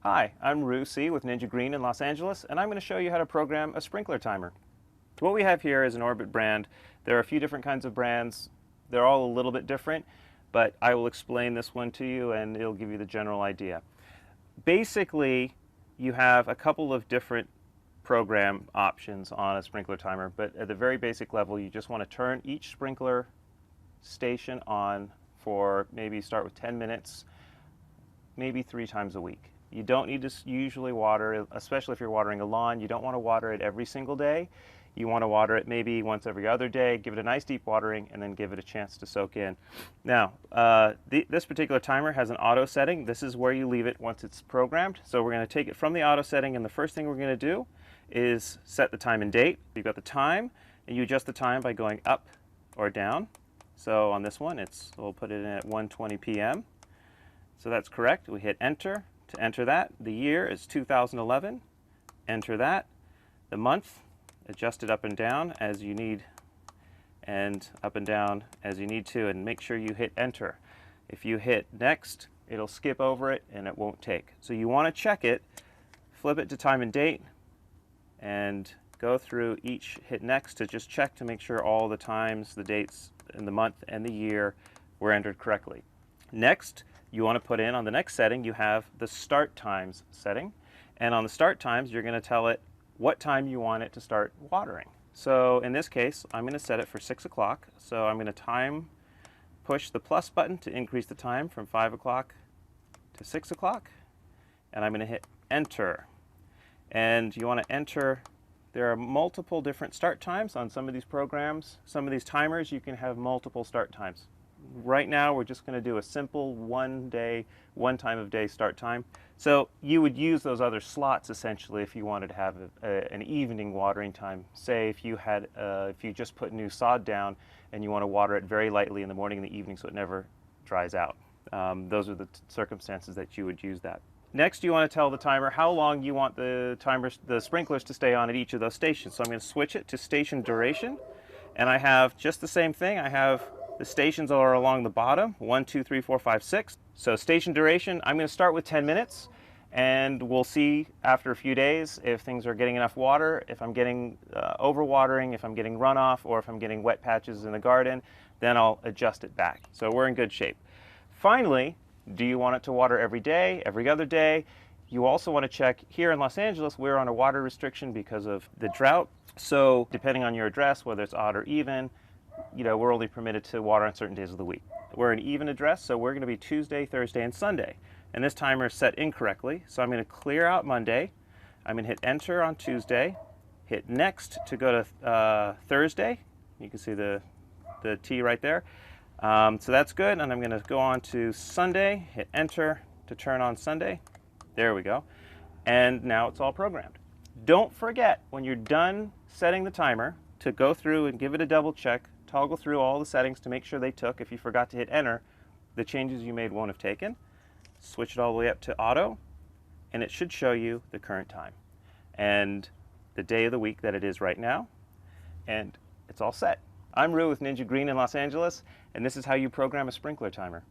Hi, I'm Rue C. with Ninja Green in Los Angeles, and I'm going to show you how to program a sprinkler timer. What we have here is an Orbit brand. There are a few different kinds of brands. They're all a little bit different, but I will explain this one to you and it'll give you the general idea. Basically, you have a couple of different program options on a sprinkler timer, but at the very basic level, you just want to turn each sprinkler station on for maybe start with 10 minutes, maybe 3 times a week. You don't need to usually water, especially if you're watering a lawn, you don't want to water it every single day. You want to water it maybe once every other day, give it a nice deep watering, and then give it a chance to soak in. Now, this particular timer has an auto setting. This is where you leave it once it's programmed. So we're going to take it from the auto setting, and the first thing we're going to do is set the time and date. You've got the time, and you adjust the time by going up or down. So on this one, we'll put it in at 1:20 p.m. So that's correct. We hit enter to enter that. The year is 2011. Enter that. The month, adjust it up and down as you need, and up and down as you need to, and make sure you hit enter. If you hit next, it'll skip over it and it won't take. So you want to check it, flip it to time and date, and go through each, hit next to just check to make sure all the times, the dates, and the month and the year were entered correctly. Next, you want to put in on the next setting, you have the start times setting. And on the start times, you're going to tell it what time you want it to start watering. So in this case, I'm going to set it for 6 o'clock. So I'm going to push the plus button to increase the time from 5 o'clock to 6 o'clock. And I'm going to hit enter. And you want to enter, there are multiple different start times on some of these programs. Some of these timers, you can have multiple start times. Right now, we're just going to do a simple one time of day start time. So you would use those other slots essentially if you wanted to have an evening watering time. Say if you just put new sod down and you want to water it very lightly in the morning and the evening so it never dries out. Those are the circumstances that you would use that. Next, you want to tell the timer how long you want the sprinklers to stay on at each of those stations. So I'm going to switch it to station duration, and I have just the same thing. I have the stations are along the bottom, 1, 2, 3, 4, 5, 6. So station duration, I'm going to start with 10 minutes, and we'll see after a few days if things are getting enough water, if I'm getting overwatering, if I'm getting runoff, or if I'm getting wet patches in the garden, then I'll adjust it back. So we're in good shape. Finally, do you want it to water every day, every other day? You also want to check, here in Los Angeles, we're on a water restriction because of the drought. So depending on your address, whether it's odd or even, we're only permitted to water on certain days of the week. We're an even address, so we're going to be Tuesday, Thursday, and Sunday. And this timer is set incorrectly, so I'm going to clear out Monday. I'm going to hit enter on Tuesday, hit next to go to Thursday. You can see the T right there. So that's good, and I'm going to go on to Sunday, hit enter to turn on Sunday. There we go. And now it's all programmed. Don't forget, when you're done setting the timer, to go through and give it a double check, toggle through all the settings to make sure they took. If you forgot to hit enter, the changes you made won't have taken. Switch it all the way up to auto, and it should show you the current time and the day of the week that it is right now, and it's all set. I'm Rue with Ninja Green in Los Angeles, and this is how you program a sprinkler timer.